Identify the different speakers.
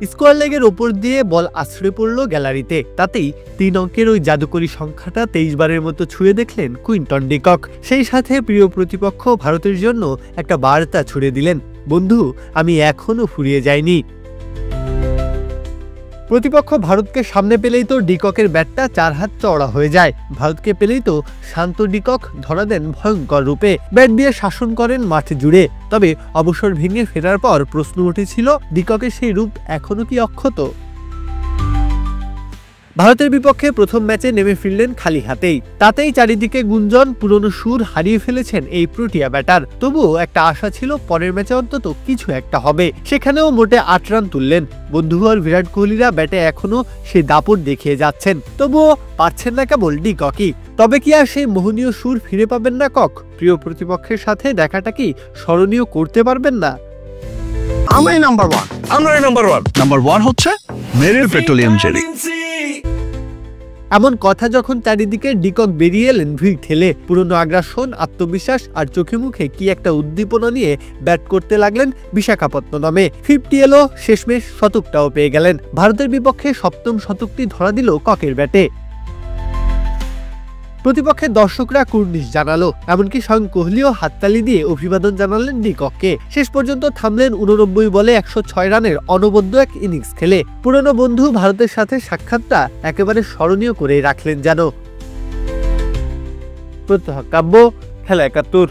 Speaker 1: Square লেগের ওপর দিয়ে বল আছড়ে পড়ল গ্যালারিতে। তাতেই 3 অঙ্কের ওই জাদুকরী সংখ্যাটা 23 বারের মতো ছুঁয়ে দেখলেন কুইন্টন ডি কক। সেই সাথে প্রিয় প্রতিপক্ষ ভারতের জন্য একটা বার্তা ছুড়ে দিলেন, বন্ধু আমি এখনো ফুরিয়ে যাইনি। প্রতিপক্ষ ভারতকে সামনে পেলেই তো ডি ককের ব্যাটটা 4 হাত চওড়া হয়ে যায়। ভারতকে পেলেই তো শান্ত ডি কক ধরা দেন ভয়ঙ্কর রূপে, ব্যাট দিয়ে শাসন করেন মাঠ জুড়ে। তবে অবসর ভেঙে ফেরার পর প্রশ্ন উঠেছিল, ডি ককের সেই রূপ এখনো কি অক্ষত? ভারতের বিপক্ষে প্রথম ম্যাচে নেমে ফিরলেন খালি হাতেই। তাতেই চারিদিকে গুঞ্জন, পুরনো সুর হারিয়ে ফেলেছেন এই প্রোটিয়া ব্যাটার। তবুও একটা আশা ছিল পরের ম্যাচে অন্তত কিছু একটা হবে। সেখানেও মোটে 8 রান তুললেন। বন্ধুঘর বিরাট কোহলিরা ব্যাটে এখনো সেই দাপট দেখিয়ে যাচ্ছেন, তবুও পাচ্ছেন না কেবল ডি ককই। তবে কি আর সেই মোহনীয় সুর ফিরে পাবেন না কক? প্রিয় প্রতিপক্ষের সাথে দেখাটা কি স্মরণীয় করতে পারবেন না?
Speaker 2: আমরাই নাম্বার ওয়ান। নাম্বার ওয়ান হচ্ছে মেরিল পেট্রোলিয়াম জেলি।
Speaker 1: এমন কথা যখন চারিদিকে, ডি কক বেরিয়ে এলেন ভিড় ঠেলে। পুরনো আগ্রাসন, আত্মবিশ্বাস আর চোখে মুখে কি একটা উদ্দীপনা নিয়ে ব্যাট করতে লাগলেন বিশাখাপত্তনমে। 50 এলো, শেষমেশ শতকটাও পেয়ে গেলেন। ভারতের বিপক্ষে 7ম শতকটি ধরা দিল ককের ব্যাটে। প্রতিপক্ষের দর্শকরা কুর্নিশ জানালো, এমনকি স্বয়ং কোহলিও হাততালি দিয়ে অভিবাদন জানালেন ডি কককে। শেষ পর্যন্ত থামলেন 89 বলে 106 রানের অনবদ্য এক ইনিংস খেলে। পুরনো বন্ধু ভারতের সাথে সাক্ষাৎটা একেবারে স্মরণীয় করে রাখলেন যেন। প্রত্যহ কাব্য, খেলা 71।